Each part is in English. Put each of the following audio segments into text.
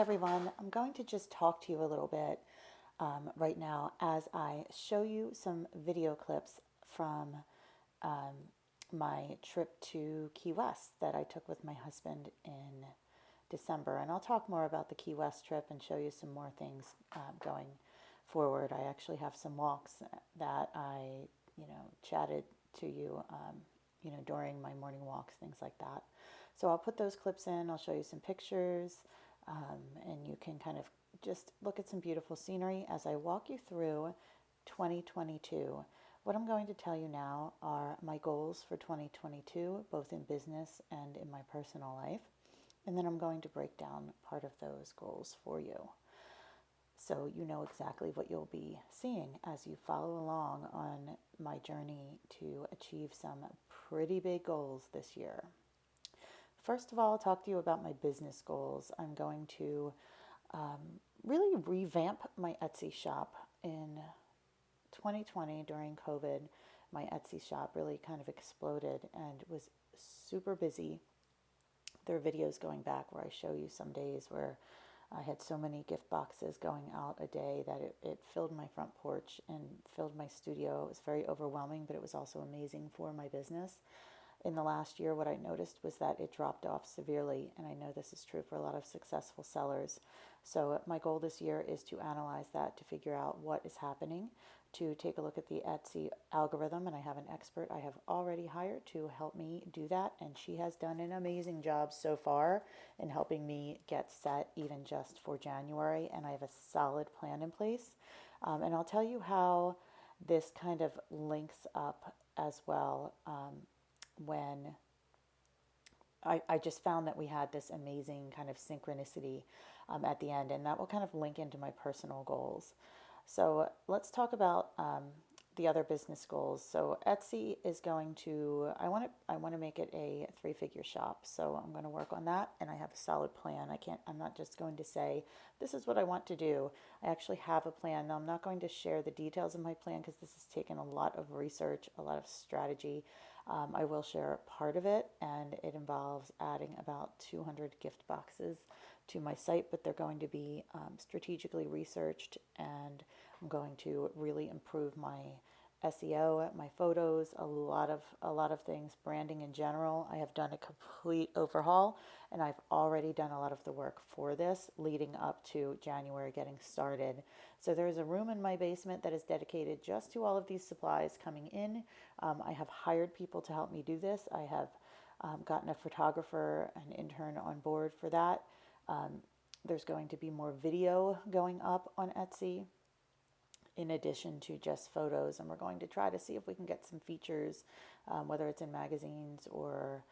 everyone. I'm going to just talk to you a little bit right now as I show you some video clips from um, my trip to Key West that I took with my husband in December. And I'll talk more about the Key West trip and show you some more things going forward. I actually have some walks that I chatted to you, during my morning walks, things like that. So I'll put those clips in. I'll show you some pictures, and you can kind of just look at some beautiful scenery as I walk you through 2022. What I'm going to tell you now are my goals for 2022, both in business and in my personal life. And then I'm going to break down part of those goals for you, so you know exactly what you'll be seeing as you follow along on my journey to achieve some pretty big goals this year. First of all, I'll talk to you about my business goals. I'm going to really revamp my Etsy shop. In 2020, during COVID, my Etsy shop really kind of exploded and was super busy. There are videos going back where I show you some days where I had so many gift boxes going out a day that it filled my front porch and filled my studio. It was very overwhelming, but it was also amazing for my business. In the last year, what I noticed was that it dropped off severely, and I know this is true for a lot of successful sellers. So my goal this year is to analyze that, to figure out what is happening, to take a look at the Etsy algorithm, and I have an expert I have already hired to help me do that, and she has done an amazing job so far in helping me get set even just for January, and I have a solid plan in place. And I'll tell you how this kind of links up as well. When I just found that we had this amazing kind of synchronicity at the end, and that will kind of link into my personal goals. So let's talk about the other business goals. So Etsy is going to, I want to make it a 3-figure shop. So I'm going to work on that, and I have a solid plan. I'm not just going to say, this is what I want to do. I actually have a plan. Now, I'm not going to share the details of my plan because this has taken a lot of research, a lot of strategy. I will share part of it, and it involves adding about 200 gift boxes to my site, but they're going to be strategically researched, and I'm going to really improve my SEO, my photos, a lot of things, branding in general. I have done a complete overhaul, and I've already done a lot of the work for this leading up to January getting started. So there is a room in my basement that is dedicated just to all of these supplies coming in. I have hired people to help me do this. I have gotten a photographer, an intern on board for that. There's going to be more video going up on Etsy in addition to just photos, and we're going to try to see if we can get some features, whether it's in magazines or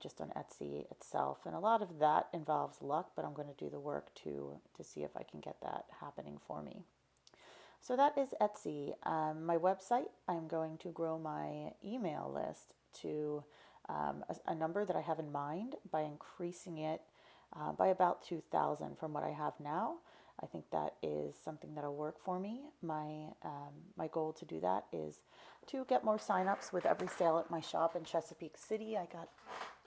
just on Etsy itself. And a lot of that involves luck, but I'm going to do the work to see if I can get that happening for me. So that is Etsy. My website, I'm going to grow my email list to a number that I have in mind by increasing it by about 2,000 from what I have now. I think that is something that'll work for me. My goal to do that is to get more signups with every sale at my shop in Chesapeake City. I got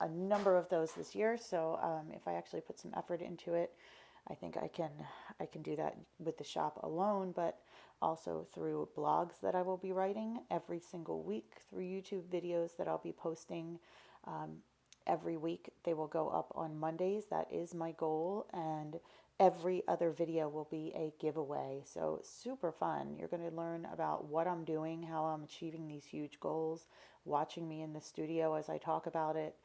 a number of those this year, so if I actually put some effort into it, I think I can do that with the shop alone, but also through blogs that I will be writing every single week, through YouTube videos that I'll be posting every week. They will go up on Mondays. That is my goal, and every other video will be a giveaway. So super fun. You're going to learn about what I'm doing, how I'm achieving these huge goals, watching me in the studio as I talk about it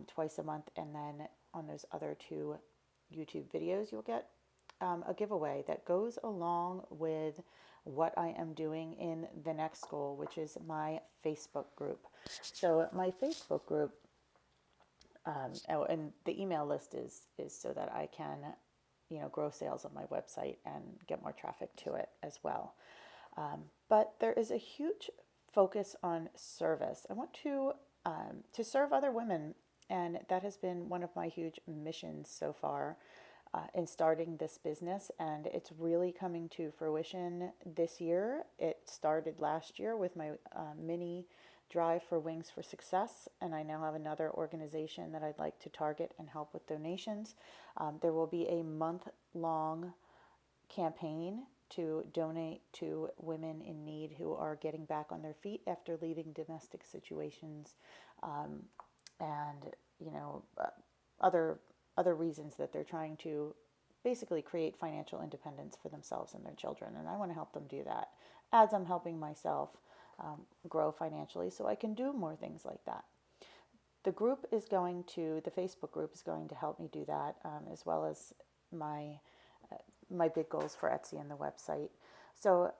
twice a month, and then on those other 2 YouTube videos, you'll get a giveaway that goes along with what I am doing in the next goal, which is my Facebook group. So my Facebook group, and the email list is so that I can, grow sales on my website and get more traffic to it as well. But there is a huge focus on service. I want to serve other women, and that has been one of my huge missions so far in starting this business, and it's really coming to fruition this year. It started last year with my mini drive for Wings for Success, and I now have another organization that I'd like to target and help with donations. There will be a month-long campaign to donate to women in need who are getting back on their feet after leaving domestic situations, and other reasons that they're trying to basically create financial independence for themselves and their children. And I want to help them do that as I'm helping myself grow financially so I can do more things like that. The Facebook group is going to help me do that, as well as my big goals for Etsy and the website. So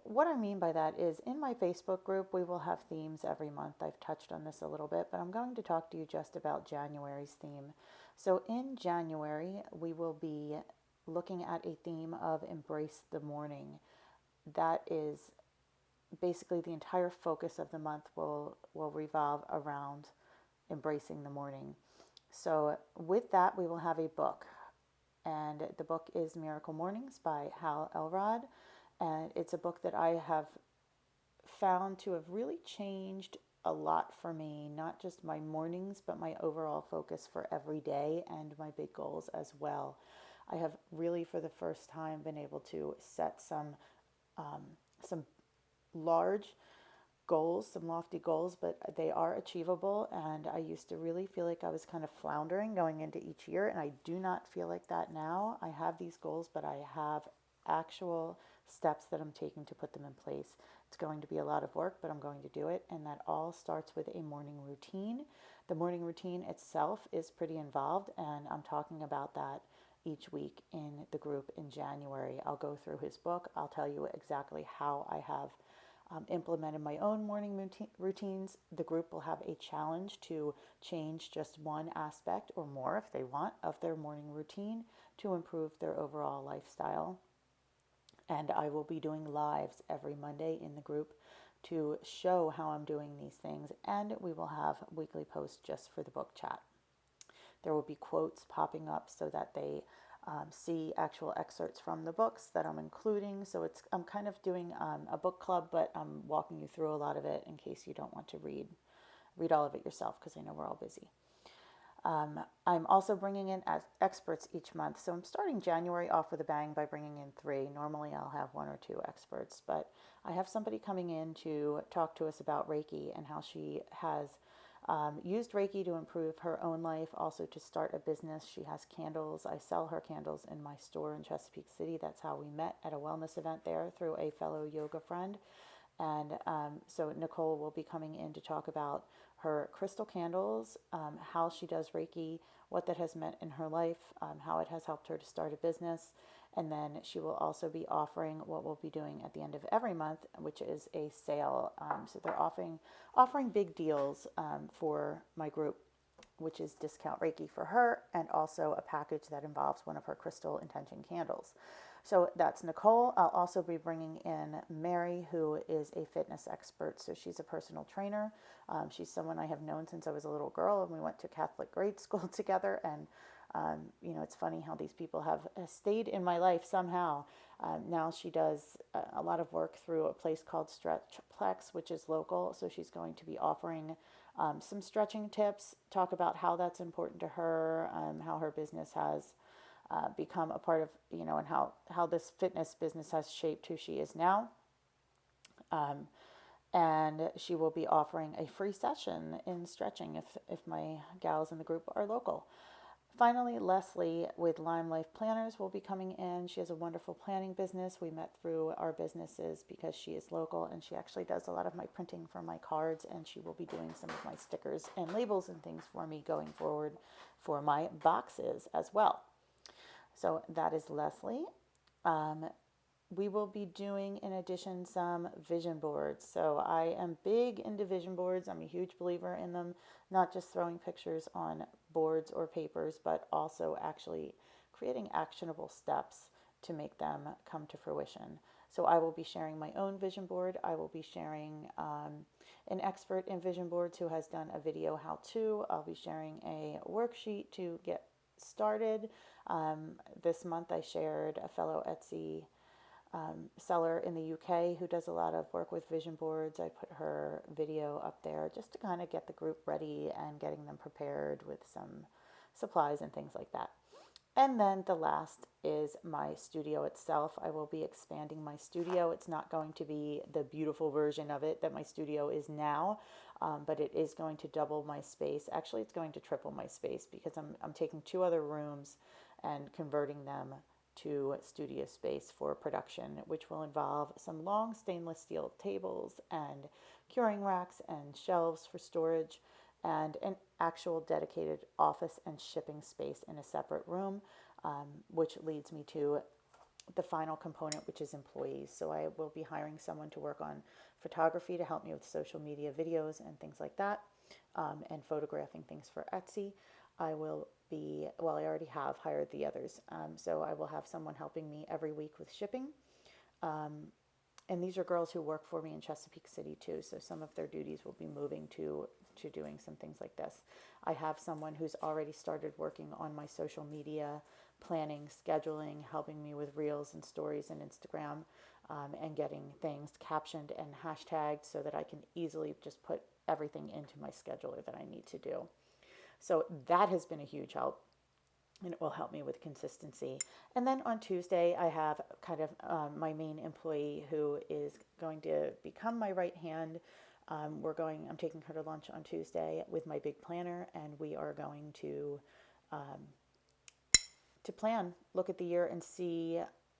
what I mean by that is in my Facebook group, we will have themes every month. I've touched on this a little bit, but I'm going to talk to you just about January's theme. So in January, we will be looking at a theme of Embrace the Morning. That is basically the entire focus of the month will revolve around embracing the morning. So with that, we will have a book. And the book is Miracle Mornings by Hal Elrod. And it's a book that I have found to have really changed a lot for me, not just my mornings, but my overall focus for every day and my big goals as well. I have really, for the first time, been able to set some large goals, some lofty goals, but they are achievable. And I used to really feel like I was kind of floundering going into each year, and I do not feel like that now. I have these goals, but I have actual steps that I'm taking to put them in place. It's going to be a lot of work, but I'm going to do it. And that all starts with a morning routine. The morning routine itself is pretty involved, and I'm talking about that each week in the group in January. I'll go through his book. I'll tell you exactly how I have implemented my own morning routines. The group will have a challenge to change just one aspect or more, if they want, of their morning routine to improve their overall lifestyle. And I will be doing lives every Monday in the group to show how I'm doing these things. And we will have weekly posts just for the book chat. There will be quotes popping up so that they see actual excerpts from the books that I'm including. So I'm kind of doing a book club, but I'm walking you through a lot of it in case you don't want to read all of it yourself, because I know we're all busy. I'm also bringing in experts each month. So I'm starting January off with a bang by bringing in 3. Normally I'll have 1 or 2 experts, but I have somebody coming in to talk to us about Reiki and how she has used Reiki to improve her own life, also to start a business. She has candles. I sell her candles in my store in Chesapeake City. That's how we met at a wellness event there through a fellow yoga friend. And so Nicole will be coming in to talk about her crystal candles, how she does Reiki, what that has meant in her life, how it has helped her to start a business. And then she will also be offering what we'll be doing at the end of every month, which is a sale. So they're offering big deals for my group, which is discount Reiki for her, and also a package that involves one of her crystal intention candles. So that's Nicole. I'll also be bringing in Mary, who is a fitness expert. So she's a personal trainer. She's someone I have known since I was a little girl, and we went to Catholic grade school together. And it's funny how these people have stayed in my life somehow. Now she does a lot of work through a place called Stretchplex, which is local. So she's going to be offering some stretching tips, talk about how that's important to her, how her business has become a part of, and how this fitness business has shaped who she is now. And she will be offering a free session in stretching if my gals in the group are local. Finally, Leslie with Lime Life Planners will be coming in. She has a wonderful planning business. We met through our businesses because she is local, and she actually does a lot of my printing for my cards, and she will be doing some of my stickers and labels and things for me going forward for my boxes as well. So that is Leslie. We will be doing, in addition, some vision boards. So I am big into vision boards. I'm a huge believer in them, not just throwing pictures on boards or papers, but also actually creating actionable steps to make them come to fruition. So I will be sharing my own vision board. I will be sharing an expert in vision boards who has done a video how-to. I'll be sharing a worksheet to get started. This month I shared a fellow Etsy seller in the UK who does a lot of work with vision boards. I put her video up there just to kind of get the group ready and getting them prepared with some supplies and things like that. And then the last is my studio itself. I will be expanding my studio. It's not going to be the beautiful version of it that my studio is now, but it is going to double my space. Actually, it's going to triple my space because I'm taking 2 other rooms and converting them to studio space for production, which will involve some long stainless steel tables and curing racks and shelves for storage, and an actual dedicated office and shipping space in a separate room, which leads me to the final component, which is employees. So I will be hiring someone to work on photography to help me with social media videos and things like that, and photographing things for Etsy. I will be, well, I already have hired the others. So I will have someone helping me every week with shipping. And these are girls who work for me in Chesapeake City too. So some of their duties will be moving to doing some things like this. I have someone who's already started working on my social media planning, scheduling, helping me with reels and stories and Instagram, and getting things captioned and hashtagged so that I can easily just put everything into my scheduler that I need to do. So that has been a huge help, and it will help me with consistency. And then on Tuesday, I have kind of my main employee who is going to become my right hand. I'm taking her to lunch on Tuesday with my big planner, and we are going to plan, look at the year and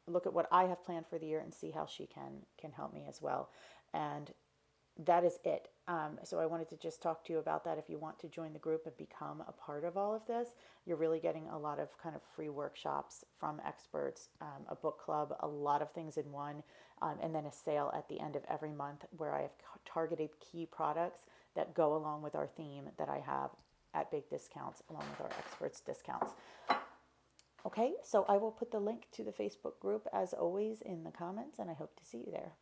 look at what I have planned for the year and see how she can help me as well. And that is it. So I wanted to just talk to you about that. If you want to join the group and become a part of all of this, you're really getting a lot of kind of free workshops from experts, a book club, a lot of things in one, and then a sale at the end of every month where I have targeted key products that go along with our theme that I have at big discounts along with our experts discounts. Okay, so I will put the link to the Facebook group as always in the comments, and I hope to see you there.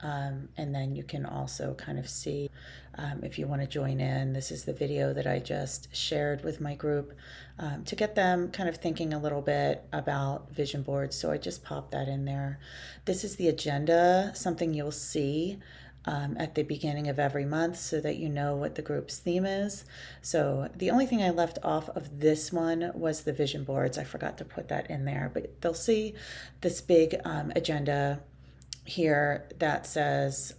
And then you can also kind of see if you want to join in. This is the video that I just shared with my group to get them kind of thinking a little bit about vision boards. So I just popped that in there. This is the agenda, something you'll see at the beginning of every month so that you know what the group's theme is. So the only thing I left off of this one was the vision boards. I forgot to put that in there, but they'll see this big agenda here that says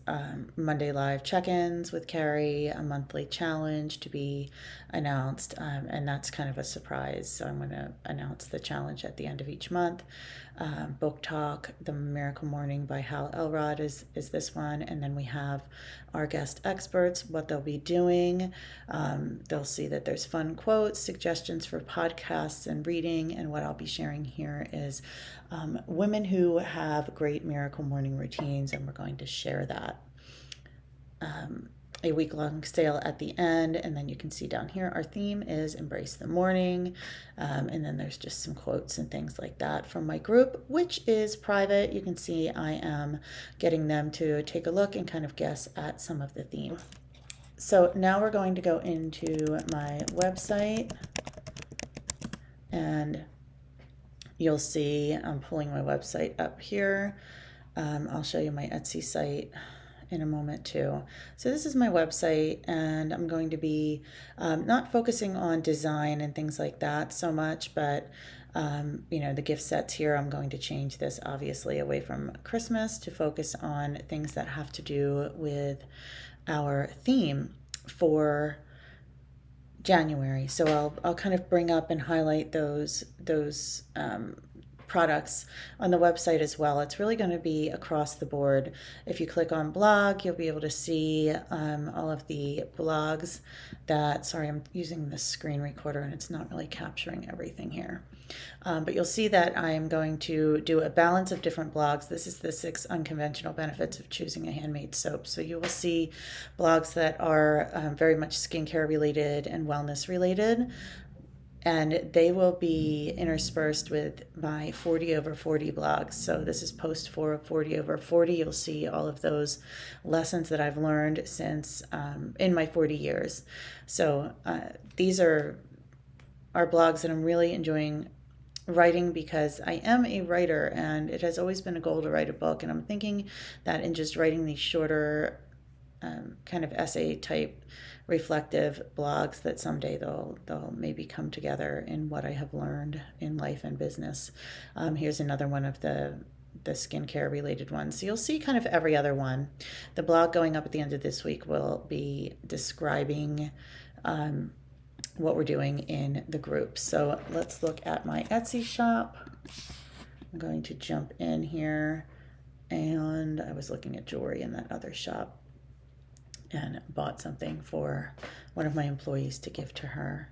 Monday live check-ins with Carrie, a monthly challenge to be announced, and that's kind of a surprise. So I'm going to announce the challenge at the end of each month. Book Talk, The Miracle Morning by Hal Elrod is this one, and then we have our guest experts, what they'll be doing. They'll see that there's fun quotes, suggestions for podcasts and reading, and what I'll be sharing here is women who have great miracle morning routines, and we're going to share that. A week-long sale at the end, and then you can see down here our theme is Embrace the Morning, and then there's just some quotes and things like that from my group, which is private. You can see I am getting them to take a look and kind of guess at some of the theme. So now we're going to go into my website, and you'll see I'm pulling my website up here. I'll show you my Etsy site in a moment too. So this is my website, and I'm going to be not focusing on design and things like that so much, but the gift sets here, I'm going to change this obviously away from Christmas to focus on things that have to do with our theme for January. So I'll kind of bring up and highlight those products on the website as well. It's really going to be across the board. If you click on blog, you'll be able to see all of the blogs sorry, I'm using the screen recorder and it's not really capturing everything here. But you'll see that I am going to do a balance of different blogs. This is the 6 unconventional benefits of choosing a handmade soap. So you will see blogs that are very much skincare related and wellness related. And they will be interspersed with my 40 over 40 blogs. So this is post 4 of 40 over 40. You'll see all of those lessons that I've learned since in my 40 years. So these are blogs that I'm really enjoying writing because I am a writer and it has always been a goal to write a book. And I'm thinking that in just writing these shorter kind of essay type reflective blogs that someday they'll maybe come together in what I have learned in life and business. Here's another one of the skincare related ones. So you'll see kind of every other one. The blog going up at the end of this week will be describing what we're doing in the group. So let's look at my Etsy shop. I'm going to jump in here, and I was looking at jewelry in that other shop and bought something for one of my employees to give to her.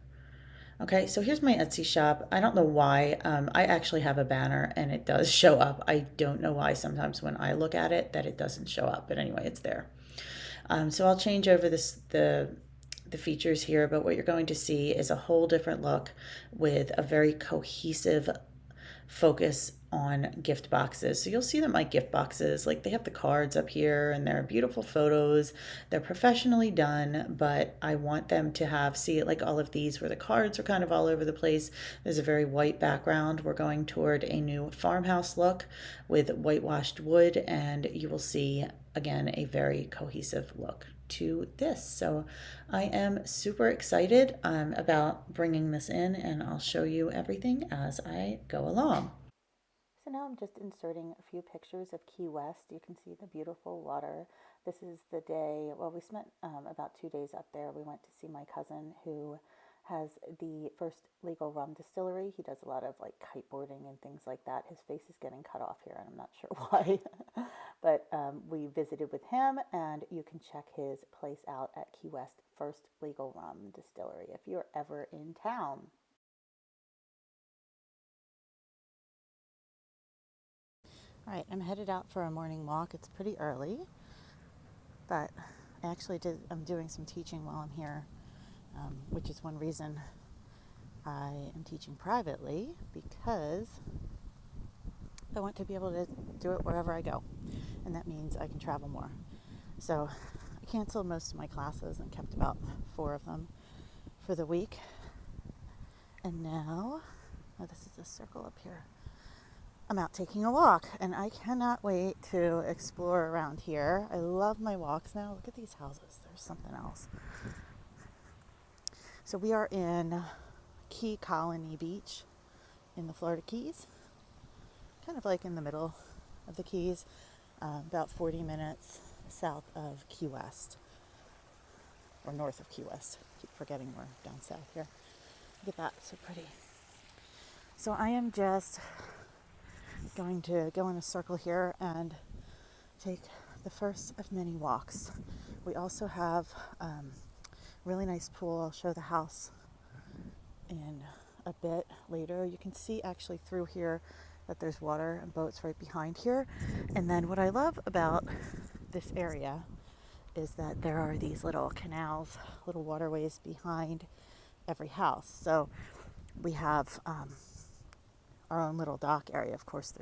Okay, so here's my Etsy shop. I don't know why. I actually have a banner and it does show up. I don't know why sometimes when I look at it that it doesn't show up, but anyway, it's there. So I'll change over the features here, but what you're going to see is a whole different look with a very cohesive focus on gift boxes. So you'll see that my gift boxes, like they have the cards up here and they're beautiful photos. They're professionally done, but I want them to see it like all of these where the cards are kind of all over the place. There's a very white background. We're going toward a new farmhouse look with whitewashed wood, and you will see again a very cohesive look to this. So I am super excited about bringing this in, and I'll show you everything as I go along. So now I'm just inserting a few pictures of Key West. You can see the beautiful water. This is the day, well, we spent about 2 days up there. We went to see my cousin who has the first legal rum distillery. He does a lot of like kiteboarding and things like that. His face is getting cut off here, and I'm not sure why. But we visited with him, and you can check his place out at Key West First Legal Rum Distillery if you're ever in town. All right, I'm headed out for a morning walk. It's pretty early, but I'm doing some teaching while I'm here, which is one reason I am teaching privately, because I want to be able to do it wherever I go, and that means I can travel more. So I canceled most of my classes and kept about 4 of them for the week. And now, this is a circle up here. I'm out taking a walk, and I cannot wait to explore around here. I love my walks now. Look at these houses. There's something else. So we are in Key Colony Beach in the Florida Keys, kind of like in the middle of the Keys, about 40 minutes south of Key West, or north of Key West. I keep forgetting we're down south here. Look at that, so pretty. So I am just going to go in a circle here and take the first of many walks. We also have a really nice pool. I'll show the house in a bit later. You can see actually through here that there's water and boats right behind here. And then what I love about this area is that there are these little canals, little waterways behind every house. So we have our own little dock area. Of course,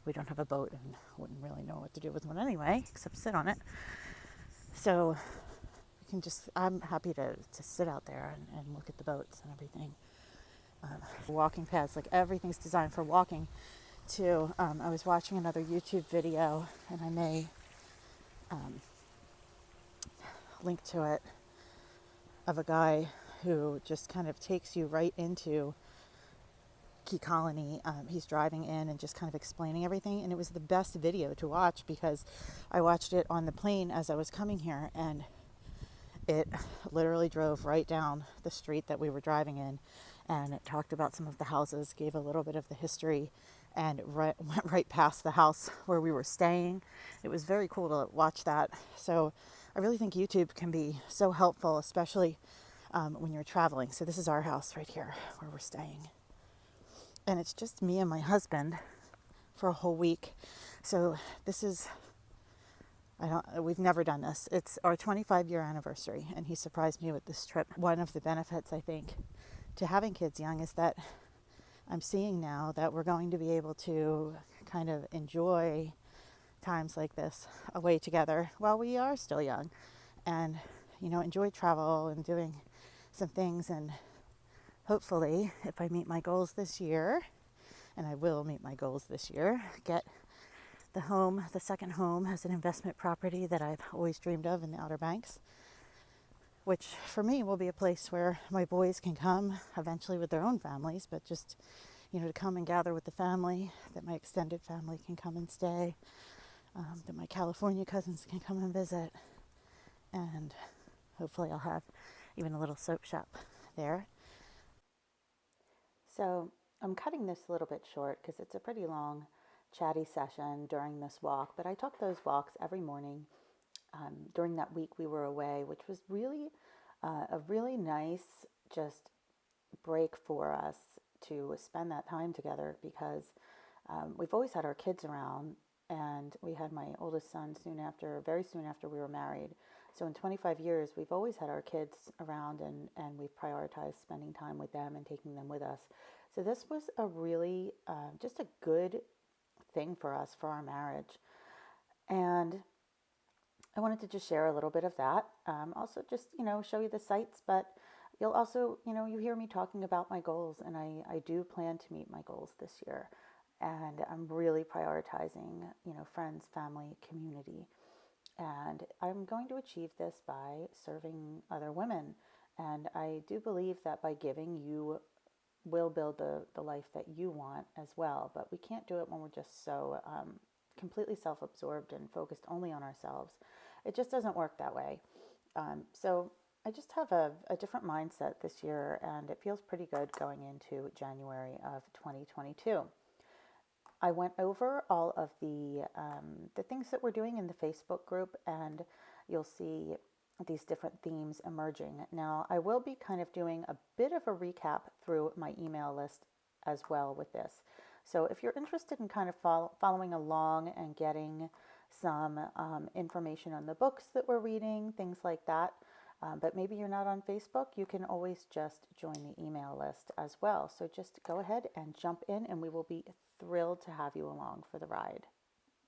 we don't have a boat and wouldn't really know what to do with one anyway, except sit on it. So I'm happy to sit out there and look at the boats and everything. Walking paths, like everything's designed for walking too. I was watching another YouTube video, and I may link to it, of a guy who just kind of takes you right into Key Colony. He's driving in and just kind of explaining everything, and it was the best video to watch because I watched it on the plane as I was coming here, and it literally drove right down the street that we were driving in, and it talked about some of the houses, gave a little bit of the history, and went right past the house where we were staying. It was very cool to watch that. So I really think YouTube can be so helpful, especially when you're traveling. So this is our house right here where we're staying. And it's just me and my husband for a whole week. So we've never done this. It's our 25-year anniversary, and he surprised me with this trip. One of the benefits, I think, to having kids young is that I'm seeing now that we're going to be able to kind of enjoy times like this away together while we are still young, and, enjoy travel and doing some things. And hopefully, if I meet my goals this year, and I will meet my goals this year. Get the second home as an investment property that I've always dreamed of in the Outer Banks, which for me will be a place where my boys can come eventually with their own families, but just, to come and gather with the family, that my extended family can come and stay, that my California cousins can come and visit, and hopefully I'll have even a little soap shop there. So I'm cutting this a little bit short because it's a pretty long, chatty session during this walk, but I took those walks every morning during that week we were away, which was really a really nice just break for us to spend that time together because we've always had our kids around, and we had my oldest son very soon after we were married. So in 25 years, we've always had our kids around, and we've prioritized spending time with them and taking them with us. So this was a really just a good thing for us for our marriage. And I wanted to just share a little bit of that. Also, just, show you the sights, but you'll also, you hear me talking about my goals, and I do plan to meet my goals this year. And I'm really prioritizing, friends, family, community. And I'm going to achieve this by serving other women. And I do believe that by giving, you will build the life that you want as well. But we can't do it when we're just so completely self-absorbed and focused only on ourselves. It just doesn't work that way. So I just have a different mindset this year, and it feels pretty good going into January of 2022. I went over all of the things that we're doing in the Facebook group, and you'll see these different themes emerging. Now, I will be kind of doing a bit of a recap through my email list as well with this. So if you're interested in kind of following along and getting some information on the books that we're reading, things like that, but maybe you're not on Facebook, you can always just join the email list as well. So just go ahead and jump in, and we will be thrilled to have you along for the ride.